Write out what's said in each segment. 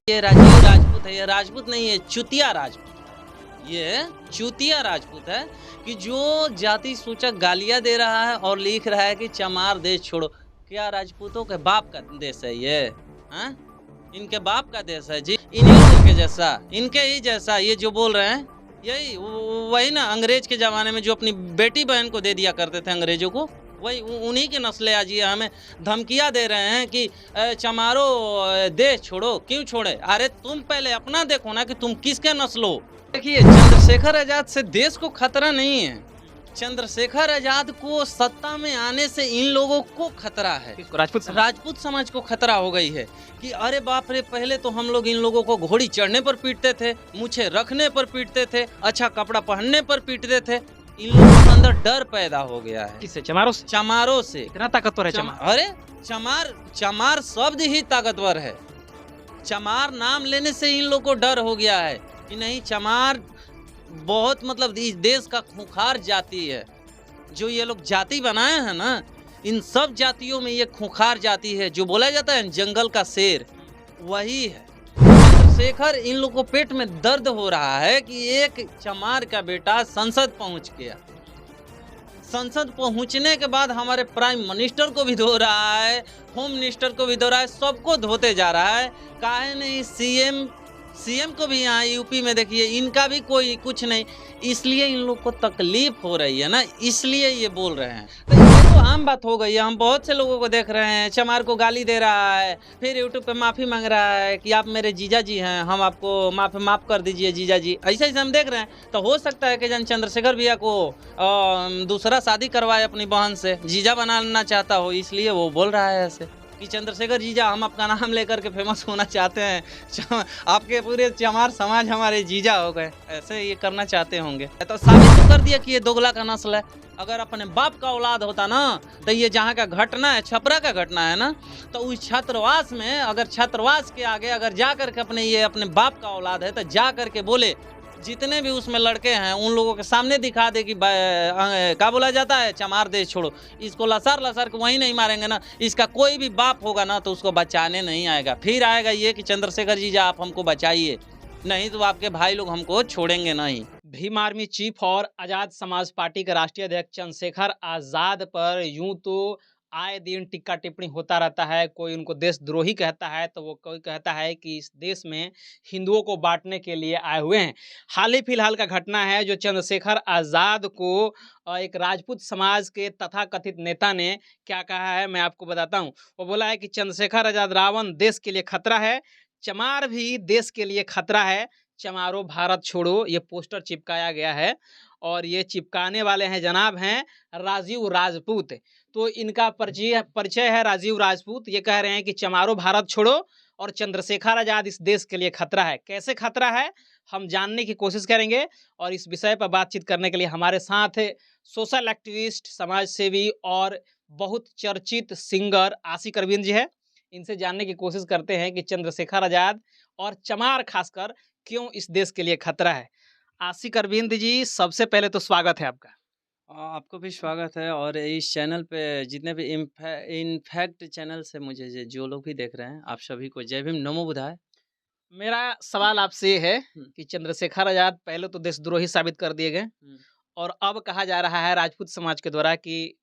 ये राजीव राजपूत है, ये राजपूत नहीं है, चुतिया राजपूत। ये चुतिया राजपूत है कि जो जाति सूचक गालियां दे रहा है और लिख रहा है कि चमार देश छोड़ो। क्या राजपूतों के बाप का देश है ये? हाँ, इनके बाप का देश है जी। इन्हीं लोगों के जैसा, इनके ही जैसा ये जो बोल रहे हैं, यही वही ना अंग्रेज के ज़माने में जो अपनी बेटी बहन को दे दिया करते थे अंग्रेजों को, वही उन्हीं की नस्लें आज ये हमें धमकियां दे रहे हैं कि चमारो देश छोड़ो। क्यों छोड़े? अरे तुम पहले अपना देखो ना कि तुम किसके नस्ल हो। देखिए, चंद्रशेखर आजाद से देश को खतरा नहीं है, चंद्रशेखर आजाद को सत्ता में आने से इन लोगों को खतरा है। राजपूत समाज को खतरा हो गई है कि अरे बाप रे, पहले तो हम लोग इन लोगों को घोड़ी चढ़ने पर पीटते थे, मूछे रखने पर पीटते थे, अच्छा कपड़ा पहनने पर पीटते थे। इन लोगों के अंदर डर पैदा हो गया है। किससे? चमारों से? चमारों से। इतना ताकतवर है चमार? अरे चमार शब्द ही ताकतवर है। चमार नाम लेने से इन लोगों को डर हो गया है कि नहीं, चमार बहुत मतलब इस देश का खूंखार जाति है। जो ये लोग जाति बनाए हैं ना, इन सब जातियों में ये खूंखार जाति है। जो बोला जाता है जंगल का शेर, वही है। चंद्रशेखर इन लोगों को पेट में दर्द हो रहा है कि एक चमार का बेटा संसद पहुंच गया। संसद पहुंचने के बाद हमारे प्राइम मिनिस्टर को भी धो रहा है, होम मिनिस्टर को भी धो रहा है, सबको धोते जा रहा है। काहे नहीं सीएम को भी यहाँ यूपी में देखिए, इनका भी कोई कुछ नहीं। इसलिए इन लोग को तकलीफ हो रही है ना, इसलिए ये बोल रहे हैं। तो ये तो आम बात हो गई है। हम बहुत से लोगों को देख रहे हैं, चमार को गाली दे रहा है, फिर यूट्यूब पे माफ़ी मांग रहा है कि आप मेरे जीजा जी हैं, हम आपको माफ़ कर दीजिए जीजा जी। ऐसे हम देख रहे हैं। तो हो सकता है कि जन चंद्रशेखर भैया को दूसरा शादी करवाए अपनी बहन से, जीजा बनाना चाहता हो, इसलिए वो बोल रहा है ऐसे कि चंद्रशेखर जीजा, हम आपका नाम लेकर के फेमस होना चाहते हैं, आपके पूरे चमार समाज हमारे जीजा हो गए, ऐसे ये करना चाहते होंगे। तो साबित तो कर दिया कि ये दोगला का नस्ल है। अगर अपने बाप का औलाद होता ना, तो ये जहाँ का घटना है, छपरा का घटना है ना, तो उस छात्रावास में, अगर छात्रावास के आगे अगर जा करके अपने बाप का औलाद है, तो जा करके बोले, जितने भी उसमें लड़के हैं उन लोगों के सामने दिखा दे कि क्या बोला जाता है, चमार देश छोड़ो। इसको लसार के वहीं नहीं मारेंगे ना, इसका कोई भी बाप होगा ना तो उसको बचाने नहीं आएगा। फिर आएगा ये कि चंद्रशेखर जी आप हमको बचाइए, नहीं तो आपके भाई लोग हमको छोड़ेंगे नहीं। भीम आर्मी चीफ और आजाद समाज पार्टी के राष्ट्रीय अध्यक्ष चंद्रशेखर आजाद पर यूं तो आए दिन टिक्का टिप्पणी होता रहता है। कोई उनको देशद्रोही कहता है, तो वो कोई कहता है कि इस देश में हिंदुओं को बांटने के लिए आए हुए हैं। हाल ही फिलहाल का घटना है जो चंद्रशेखर आज़ाद को एक राजपूत समाज के तथाकथित नेता ने क्या कहा है, मैं आपको बताता हूँ। वो बोला है कि चंद्रशेखर आज़ाद रावण देश के लिए खतरा है, चमार भी देश के लिए खतरा है, चमारो भारत छोड़ो, ये पोस्टर चिपकाया गया है। और ये चिपकाने वाले हैं जनाब हैं राजीव राजपूत। तो इनका परिचय है राजीव राजपूत। ये कह रहे हैं कि चमारो भारत छोड़ो और चंद्रशेखर आजाद इस देश के लिए खतरा है। कैसे खतरा है हम जानने की कोशिश करेंगे, और इस विषय पर बातचीत करने के लिए हमारे साथ सोशल एक्टिविस्ट, समाज सेवी और बहुत चर्चित सिंगर आशिक अरविंद जी है। इनसे जानने की कोशिश करते हैं कि चंद्रशेखर आजाद और चमार खासकर क्यों इस देश के लिए खतरा है। आशिक अरविंद जी, सबसे पहले तो स्वागत है आपका। आपको भी स्वागत है, और इस चैनल पे जितने भी इनफैक्ट चैनल से मुझे जो लोग भी देख रहे हैं, आप सभी को जय भीम, नमो बुधाय। मेरा सवाल आपसे ये है कि चंद्रशेखर आजाद पहले तो देशद्रोही साबित कर दिए गए, और अब कहा जा रहा है राजपूत समाज के द्वारा कि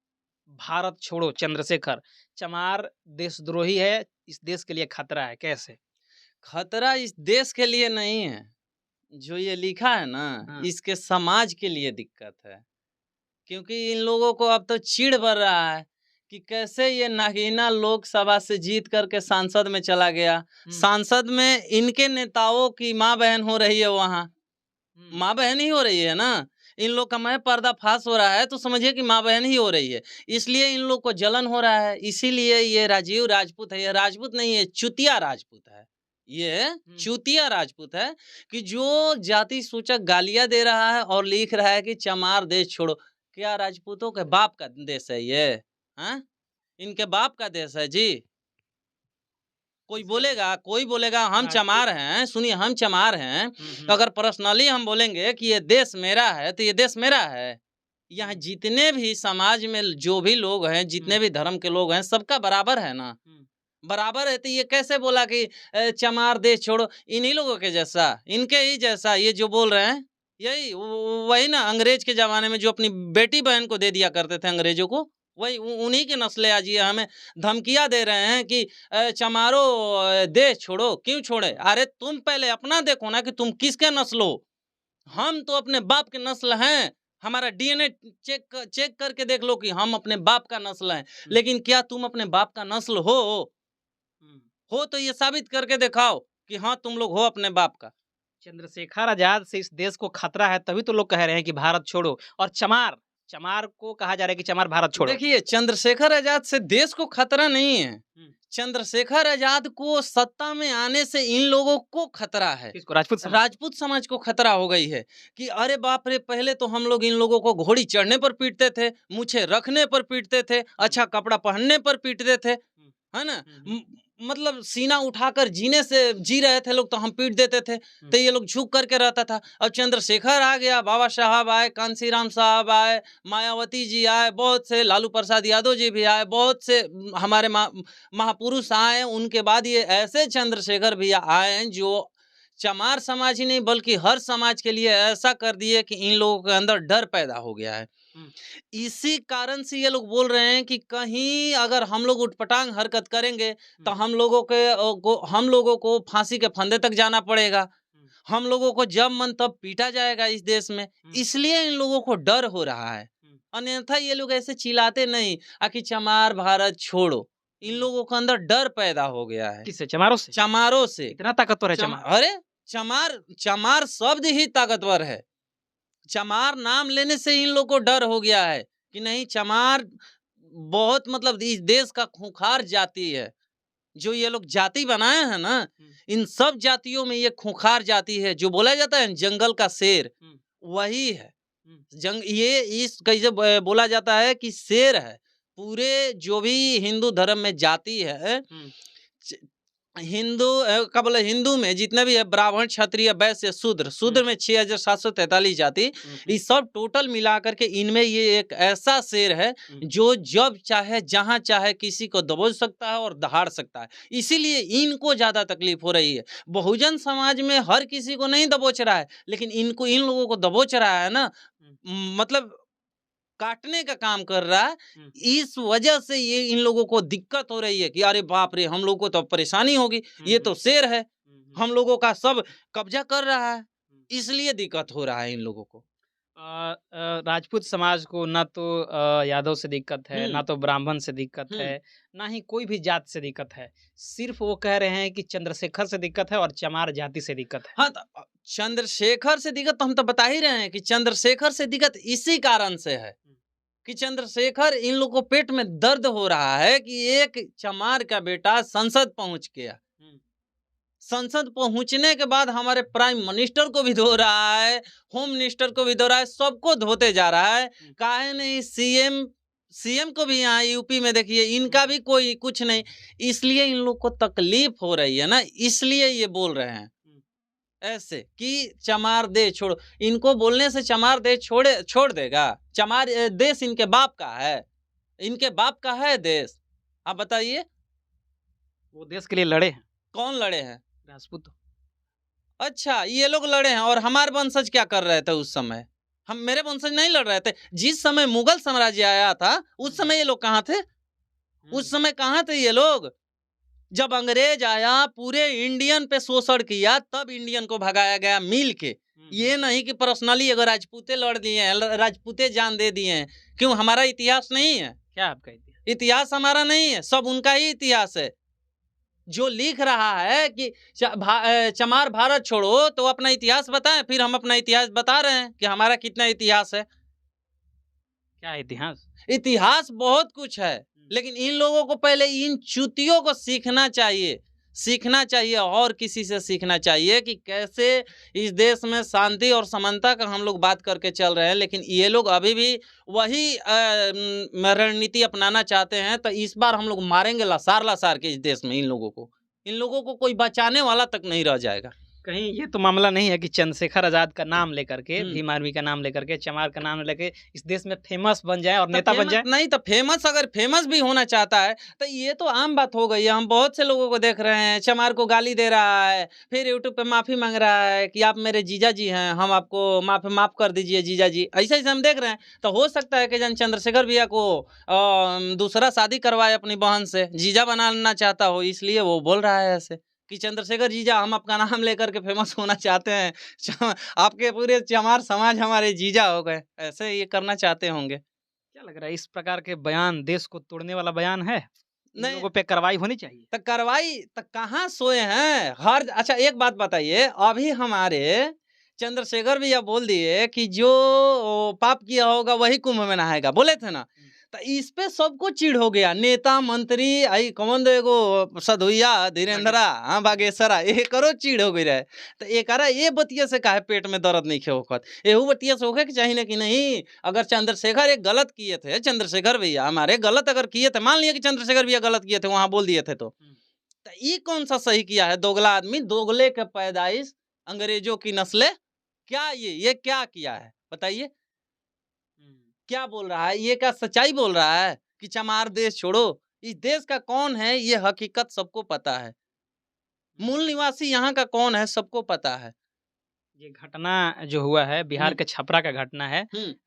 भारत छोड़ो चंद्रशेखर, चमार देशद्रोही है, इस देश के लिए खतरा है। कैसे? खतरा इस देश के लिए नहीं है, जो ये लिखा है ना, इसके समाज के लिए दिक्कत है। क्योंकि इन लोगों को अब तो चिढ़ बढ़ रहा है कि कैसे ये नागीना लोकसभा से जीत करके सांसद में चला गया। सांसद में इनके नेताओं की माँ बहन हो रही है, वहाँ माँ बहन ही हो रही है ना। इन लोग का मैं पर्दाफाश हो रहा है तो समझिए कि माँ बहन ही हो रही है, इसलिए इन लोग को जलन हो रहा है। इसीलिए ये राजीव राजपूत है, ये राजपूत नहीं है, चुतिया राजपूत है। ये चुतिया राजपूत है कि जो जाति सूचक गालियां दे रहा है और लिख रहा है कि चमार देश छोड़ो। क्या राजपूतों के बाप का देश है ये? हाँ, इनके बाप का देश है जी। कोई बोलेगा हम चमार हैं, सुनिए हम चमार हैं, तो अगर पर्सनली हम बोलेंगे कि ये देश मेरा है, तो ये देश मेरा है। यहाँ जितने भी समाज में जो भी लोग हैं, जितने भी धर्म के लोग हैं, सबका बराबर है ना, बराबर है। तो ये कैसे बोला कि चमार देश छोड़ो? इन्हीं लोगों के जैसा, इनके ही जैसा ये जो बोल रहे हैं, यही वही ना अंग्रेज के ज़माने में जो अपनी बेटी बहन को दे दिया करते थे अंग्रेज़ों को, वही उन्हीं की नस्लें आज ये हमें धमकियाँ दे रहे हैं कि चमारो देश छोड़ो। क्यों छोड़े? अरे तुम पहले अपना देखो ना कि तुम किसके नस्ल हो? हम तो अपने बाप के नस्ल हैं। हमारा डीएनए चेक करके देख लो कि हम अपने बाप का नस्ल हैं। लेकिन क्या तुम अपने बाप का नस्ल हो? हो तो ये साबित करके दिखाओ कि हाँ, तुम लोग हो अपने बाप का। चंद्रशेखर आजाद से इस देश को खतरा है, तभी तो लोग कह रहे हैं कि भारत छोड़ो। और चमार चमार को कहा जा रहा है कि चमार भारत छोड़ो। देखिए, चंद्रशेखर आजाद से देश को खतरा नहीं है। चंद्रशेखर आजाद को सत्ता में आने से इन लोगों को खतरा है। किसको? राजपूत समाज? राजपूत समाज को खतरा हो गई है कि अरे बाप रे, पहले तो हम लोग इन लोगों को घोड़ी चढ़ने पर पीटते थे, मूछें रखने पर पीटते थे, अच्छा कपड़ा पहनने पर पीटते थे, है ना? मतलब सीना उठाकर जीने से जी रहे थे लोग तो हम पीट देते थे, तो ये लोग झुक करके रहता था। अब चंद्रशेखर आ गया, बाबा साहब आए, कांशीराम साहब आए, मायावती जी आए, बहुत से लालू प्रसाद यादव जी भी आए, बहुत से हमारे महापुरुष आए। उनके बाद ये ऐसे चंद्रशेखर भैया आए हैं जो चमार समाज ही नहीं बल्कि हर समाज के लिए ऐसा कर दिए कि इन लोगों के अंदर डर पैदा हो गया है। इसी कारण से ये लोग बोल रहे हैं कि कहीं अगर हम लोग उटपटांग हरकत करेंगे तो हम लोगों को फांसी के फंदे तक जाना पड़ेगा। हम लोगों को जब मन तब पीटा जाएगा इस देश में। इसलिए इन लोगों को डर हो रहा है। अन्यथा ये लोग ऐसे चिल्लाते नहीं कि चमार भारत छोड़ो। इन लोगों के अंदर डर पैदा हो गया है। किससे? चमारों से? चमारों से। इतना ताकतवर है चमार? अरे चमार शब्द ही ताकतवर है। चमार नाम लेने से इन लोग को डर हो गया है कि नहीं, चमार बहुत मतलब इस देश का खूंखार जाति है। जो ये लोग जाति बनाए हैं ना, इन सब जातियों में ये खूंखार जाति है। जो बोला जाता है जंगल का शेर, वही है। ये इस कैसे बोला जाता है कि शेर है। पूरे जो भी हिंदू धर्म में जाति है, हिंदू में जितने भी है, ब्राह्मण, क्षत्रिय, वैश्य, शूद्र में 6743 जाति, इस सब टोटल मिला करके इनमें ये एक ऐसा शेर है जो जब चाहे जहां चाहे किसी को दबोच सकता है और दहाड़ सकता है। इसीलिए इनको ज्यादा तकलीफ हो रही है। बहुजन समाज में हर किसी को नहीं दबोच रहा है, लेकिन इन लोगों को दबोच रहा है ना, मतलब काटने का काम कर रहा है। इस वजह से ये इन लोगों को दिक्कत हो रही है कि अरे बाप रे, हम लोगों को तो परेशानी होगी, ये तो शेर है, हम लोगों का सब कब्जा कर रहा है, इसलिए दिक्कत हो रहा है इन लोगों को। राजपूत समाज को ना तो यादव से दिक्कत है, ना तो ब्राह्मण से दिक्कत है, ना ही कोई भी जात से दिक्कत है। सिर्फ वो कह रहे हैं कि चंद्रशेखर से दिक्कत है और चमार जाति से दिक्कत है। हाँ, तो चंद्रशेखर से दिक्कत तो हम तो बता ही रहे हैं कि चंद्रशेखर से दिक्कत इसी कारण से है कि चंद्रशेखर, इन लोगों को पेट में दर्द हो रहा है कि एक चमार का बेटा संसद पहुंच गया। संसद पहुंचने के बाद हमारे प्राइम मिनिस्टर को भी धो रहा है, होम मिनिस्टर को भी धो रहा है, सबको धोते जा रहा है। काहे नहीं, सीएम को भी यहाँ यूपी में देखिए, इनका भी कोई कुछ नहीं। इसलिए इन लोग को तकलीफ हो रही है ना, इसलिए ये बोल रहे हैं ऐसे कि चमार देश छोड़ो। इनको बोलने से चमार देश छोड़ देगा? चमार देश इनके बाप का है, इनके बाप का है देश। आप बताइए, वो देश के लिए लड़े हैं। कौन लड़े हैं? राजपूत। अच्छा, ये लोग लड़े हैं। और हमारे वंशज क्या कर रहे थे उस समय? मेरे वंशज नहीं लड़ रहे थे। जिस समय मुगल साम्राज्य आया था उस समय ये लोग कहाँ थे? उस समय कहाँ थे ये लोग? जब अंग्रेज आया, पूरे इंडियन पे शोषण किया, तब इंडियन को भगाया गया मिल के। ये नहीं कि पर्सनली अगर राजपूते लड़ दिए हैं, राजपूते जान दे दिए हैं। क्यों? हमारा इतिहास नहीं है क्या आपका इतिहास हमारा नहीं है, सब उनका ही इतिहास है। जो लिख रहा है कि चमार भारत छोड़ो, तो अपना इतिहास बताएं। फिर हम अपना इतिहास बता रहे हैं कि हमारा कितना इतिहास है। क्या इतिहास? इतिहास बहुत कुछ है, लेकिन इन लोगों को पहले इन चूतियों को सीखना चाहिए और किसी से सीखना चाहिए कि कैसे इस देश में शांति और समानता का हम लोग बात करके चल रहे हैं। लेकिन ये लोग अभी भी वही रणनीति अपनाना चाहते हैं। तो इस बार हम लोग मारेंगे लसार के इस देश में। इन लोगों को कोई बचाने वाला तक नहीं रह जाएगा। कहीं ये तो मामला नहीं है कि चंद्रशेखर आजाद का नाम लेकर के, हम्म। भीम आर्मी का नाम लेकर के, चमार का नाम लेके इस देश में फेमस बन जाए और तो नेता बन फेमस जाए? नहीं तो फेमस, अगर फेमस भी होना चाहता है तो ये तो आम बात हो गई है। हम बहुत से लोगों को देख रहे हैं, चमार को गाली दे रहा है, फिर यूट्यूब पे माफी मांग रहा है कि आप मेरे जीजा जी हैं, हम आपको माफ कर दीजिए जीजा जी, ऐसे ऐसे हम देख रहे हैं। तो हो सकता है कि जन चंद्रशेखर भैया को दूसरा शादी करवाए अपनी बहन से, जीजा बनाना चाहता हो, इसलिए वो बोल रहा है ऐसे कि चंद्रशेखर जीजा हम आपका नाम लेकर के फेमस होना चाहते हैं, आपके पूरे चमार समाज हमारे जीजा हो गए, ऐसे ये करना चाहते होंगे। क्या लग रहा है इस प्रकार के बयान देश को तोड़ने वाला बयान है? इन नहीं लोगों पे कार्रवाई होनी चाहिए। तो कार्रवाई तो कहाँ सोए हैं हर। अच्छा एक बात बताइए, अभी हमारे चंद्रशेखर भैया बोल दिए कि जो पाप किया होगा वही कुंभ में नहाएगा, बोले थे ना। तो इस पे सबको चिढ़ हो गया, नेता मंत्री आई कौन दो एगो सधुइया धीरेन्द्रा, हाँ बागेश्वरा, ये करो चिढ़ हो गई रहे। तो एक ये बतिया से काहे पेट में दर्द नहीं होखत, एहू बतिया से होखे कि चाहिए कि नहीं। अगर चंद्रशेखर एक गलत किए थे, चंद्रशेखर भैया हमारे गलत अगर किए थे, मान लिया कि चंद्रशेखर भैया गलत किए थे, वहां बोल दिए थे, तो ये कौन सा सही किया है? दोगला आदमी, दोगले के पैदाइश, अंग्रेजों की नस्लें, क्या ये क्या किया है बताइए? क्या बोल रहा है? ये क्या सच्चाई बोल रहा है कि चमार देश छोड़ो? इस देश का कौन है ये हकीकत सबको पता है, मूल निवासी यहाँ का कौन है सबको पता है। ये घटना जो हुआ है बिहार के छपरा का घटना है,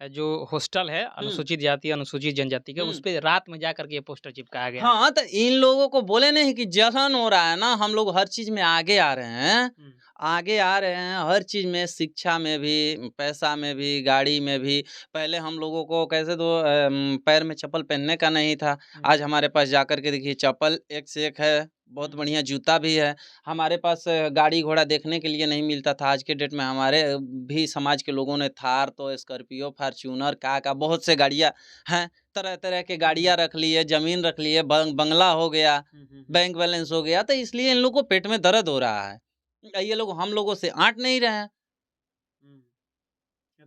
जो हॉस्टल है अनुसूचित जाति अनुसूचित जनजाति के, उस पे रात में जाकर के ये पोस्टर चिपकाया गया है। हाँ तो इन लोगों को बोले नहीं कि जलन हो रहा है ना, हम लोग हर चीज में आगे आ रहे हैं, आगे आ रहे हैं हर चीज में, शिक्षा में भी, पैसा में भी, गाड़ी में भी। पहले हम लोगों को कैसे तो पैर में चप्पल पहनने का नहीं था, आज हमारे पास जाकर के देखिए चप्पल एक से एक है, बहुत बढ़िया जूता भी है। हमारे पास गाड़ी घोड़ा देखने के लिए नहीं मिलता था, आज के डेट में हमारे भी समाज के लोगों ने थार तो स्कॉर्पियो फॉर्च्यूनर का बहुत से गाड़ियाँ हैं, तरह तरह के गाड़ियाँ रख ली है, जमीन रख ली है, बंगला हो गया, बैंक बैलेंस हो गया। तो इसलिए इन लोगों को पेट में दर्द हो रहा है, ये लोग हम लोगों से आंट नहीं रहे हैं।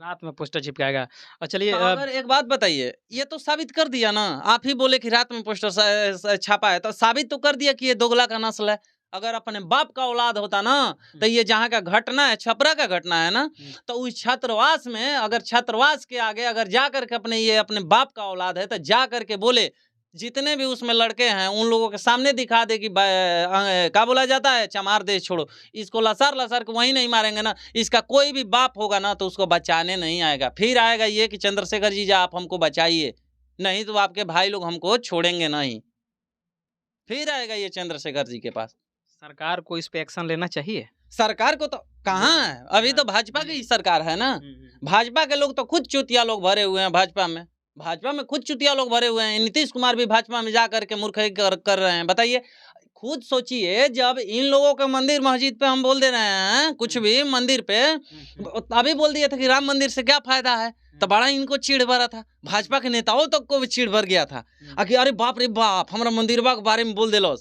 रात में पोस्टर चिपकाएगा। और चलिए तो अगर एक बात बताइए, ये तो साबित कर दिया ना, आप ही बोले कि रात में पोस्टर छापा है, तो साबित तो कर दिया कि ये दोगला का नस्ल है। अगर अपने बाप का औलाद होता ना, तो ये जहाँ का घटना है, छपरा का घटना है ना, तो उस छात्रावास में, अगर छात्रावास के आगे अगर जा करके अपने बाप का औलाद है, तो जा करके बोले जितने भी उसमें लड़के हैं उन लोगों के सामने दिखा दे कि क्या बोला जाता है, चमार देश छोड़ो, इसको लसार लसार के वहीं नहीं मारेंगे ना, इसका कोई भी बाप होगा ना तो उसको बचाने नहीं आएगा। फिर आएगा ये कि चंद्रशेखर जी आप हमको बचाइए, नहीं तो आपके भाई लोग हमको छोड़ेंगे नहीं। फिर आएगा ये चंद्रशेखर जी के पास। सरकार को इस पे एक्शन लेना चाहिए। सरकार को तो कहाँ है, अभी तो भाजपा की सरकार है ना, भाजपा के लोग तो खुद चुतिया लोग भरे हुए हैं भाजपा में खुद चुतिया लोग भरे हुए हैं। नीतीश कुमार भी भाजपा में जा करके मूर्खई कर रहे हैं। बताइए, खुद सोचिए, जब इन लोगों के मंदिर मस्जिद पे हम बोल दे रहे हैं कुछ भी मंदिर पे, अभी बोल दिए थे कि राम मंदिर से क्या फायदा है, तो बड़ा इनको चिढ़ भरा था, भाजपा के नेताओं तक को भी चिढ़ भर गया था कि अरे बाप रे बाप, हमारा मंदिरवा के बारे में बोल दिलो।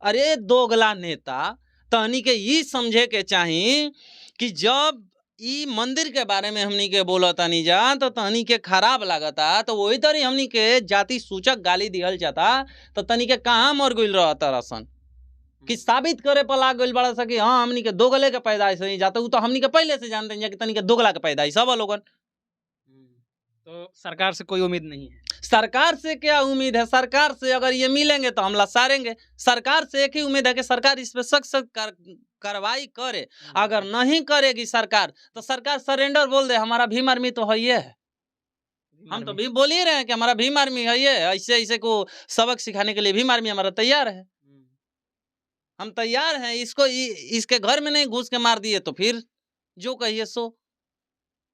अरे दोगला नेता, तहनी के ये समझे के चाहिए कि जब ई मंदिर के बारे में हमनी के बोला तनी जा तो तहनी के खराब लागता, तो वही तरी हमनी के जाति सूचक गाली दिहल जाता, तो तनी के कहाँ मर गइल रहता रसन कि साबित करे पर लाग गइल बड़ा सा कि हाँ हमनी के दोगले के पैदाइश नहीं जाता, तो हमनी के पहले से जानते हैं कि तनी के दोगला के पैदाइश सब लोगन। तो सरकार से कोई उम्मीद नहीं है। सरकार से क्या उम्मीद है? सरकार से अगर ये मिलेंगे तो हम लसारेंगे। सरकार से एक ही उम्मीद है कि सरकार इस पे सख्त कार्रवाई करे। अगर नहीं करेगी सरकार, तो सरकार सरेंडर बोल दे, हमारा भीम आर्मी तो है, ये है, हम तो भी बोल ही रहे हैं कि हमारा भीम आर्मी है, ये ऐसे ऐसे को सबक सिखाने के लिए भीम आर्मी हमारा तैयार है, हम तैयार हैं। इसको इसके घर में नहीं घुस के मार दिए तो फिर जो कहिए सो।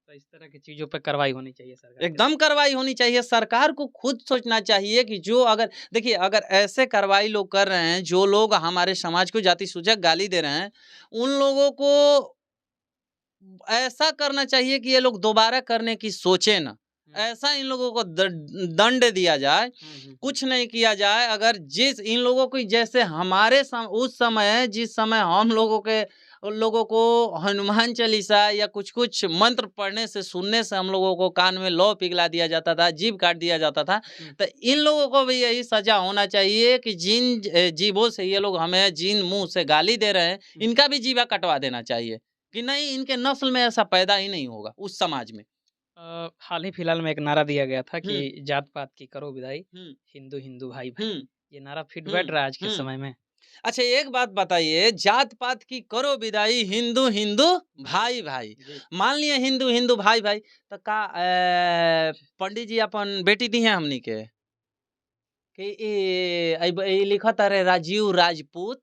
तो इस तरह की चीजों पर कार्रवाई होनी चाहिए, सरकार एकदम कार्रवाई होनी चाहिए। सरकार को खुद सोचना चाहिए कि जो अगर देखिए, अगर ऐसे कार्रवाई लोग कर रहे हैं, जो लोग हमारे समाज को जाति सूचक गाली दे रहे हैं, उन लोगों को ऐसा करना चाहिए कि ये लोग दोबारा करने की सोचे ना। ऐसा इन लोगों को दंड दिया जाए, कुछ नहीं किया जाए। अगर जिस इन लोगों को जैसे हमारे उस समय जिस समय हम लोगों के उन लोगों को हनुमान चालीसा या कुछ मंत्र पढ़ने से सुनने से हम लोगों को कान में लौ पिघला दिया जाता था, जीभ काट दिया जाता था, तो इन लोगों को भी यही सजा होना चाहिए कि जिन जीवों से ये लोग हमें जिन मुंह से गाली दे रहे हैं, इनका भी जीवा कटवा देना चाहिए कि नहीं, इनके नस्ल में ऐसा पैदा ही नहीं होगा उस समाज में। हाल ही फिलहाल में एक नारा दिया गया था कि जात पात की करो विदाई, हिंदू हिंदू भाई भाई। ये नारा फिट बैठ रहा है आज के समय में। अच्छा, एक बात बताइए, जात पात की करो विदाई, हिंदू हिंदू भाई भाई। मान लिए हिंदू हिंदू भाई भाई, तो का पंडित जी अपन बेटी दी है हमनी के कि ये लिखत अरे राजीव राजपूत,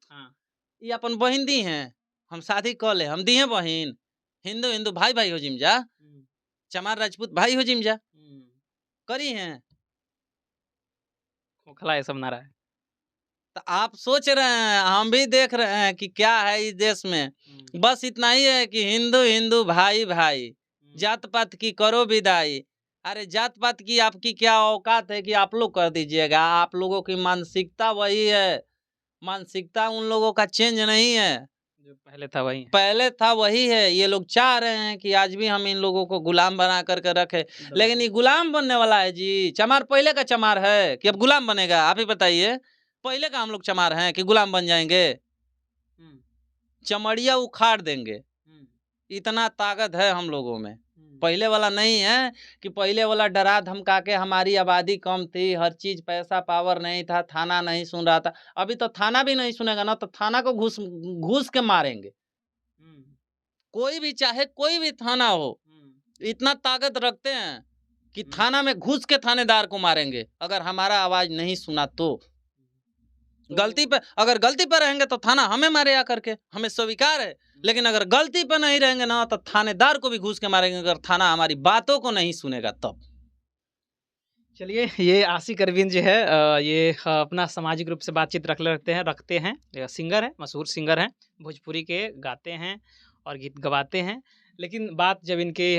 ये अपन बहन दी हैं, हम शादी कर ले, हम दी हैं बहन, हिंदू हिंदू भाई भाई हो जिम जा, चमार राजपूत भाई हो जिम जा, करी हैं, खोखला ये सब नारा है। तो आप सोच रहे हैं, हम भी देख रहे हैं कि क्या है इस देश में। बस इतना ही है कि हिंदू हिंदू भाई भाई, जात पात की करो विदाई। अरे जात पात की आपकी क्या औकात है कि आप लोग कर दीजिएगा? आप लोगों की मानसिकता वही है, मानसिकता उन लोगों का चेंज नहीं है, जो पहले था वही पहले था वही है। ये लोग चाह रहे हैं कि आज भी हम इन लोगों को गुलाम बना करके रखे, लेकिन ये गुलाम बनने वाला है जी। चमार पहले का चमार है कि अब गुलाम बनेगा? आप ही बताइए, पहले का हम लोग चमार हैं कि गुलाम बन जाएंगे? चमड़िया उखाड़ देंगे, इतना ताकत है हम लोगों में। पहले वाला नहीं है कि पहले वाला डरा धमका के हमारी आबादी कम थी, हर चीज पैसा पावर नहीं था, थाना नहीं सुन रहा था। अभी तो थाना भी नहीं सुनेगा ना, तो थाना को घूस के मारेंगे। कोई भी, चाहे कोई भी थाना हो, इतना ताकत रखते हैं कि थाना में घुस के थानेदार को मारेंगे अगर हमारा आवाज नहीं सुना तो। गलती पे, अगर गलती पे रहेंगे तो थाना हमें मारे आकर के, हमें स्वीकार है। लेकिन अगर गलती पे नहीं रहेंगे ना, तो थानेदार को भी घुस के मारेंगे अगर थाना हमारी बातों को नहीं सुनेगा तब। चलिए, ये आशिक अरविंद जो है ये अपना सामाजिक रूप से बातचीत रखते हैं। सिंगर है, मशहूर सिंगर हैं, भोजपुरी के गाते हैं और गीत गवाते हैं। लेकिन बात जब इनके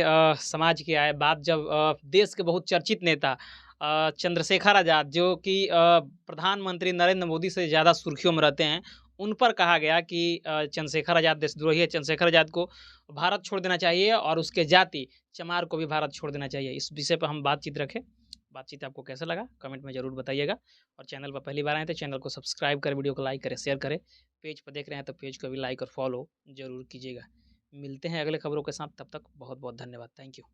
समाज की आए, बात जब देश के बहुत चर्चित नेता चंद्रशेखर आज़ाद, जो कि प्रधानमंत्री नरेंद्र मोदी से ज़्यादा सुर्खियों में रहते हैं, उन पर कहा गया कि चंद्रशेखर आज़ाद देशद्रोही है, चंद्रशेखर आज़ाद को भारत छोड़ देना चाहिए और उसके जाति चमार को भी भारत छोड़ देना चाहिए। इस विषय पर हम बातचीत रखें। बातचीत आपको कैसा लगा कमेंट में ज़रूर बताइएगा, और चैनल पर पहली बार आए तो चैनल को सब्सक्राइब करें, वीडियो को लाइक करें, शेयर करें। पेज पर देख रहे हैं तो पेज को भी लाइक और फॉलो ज़रूर कीजिएगा। मिलते हैं अगले खबरों के साथ, तब तक बहुत बहुत धन्यवाद। Thank you.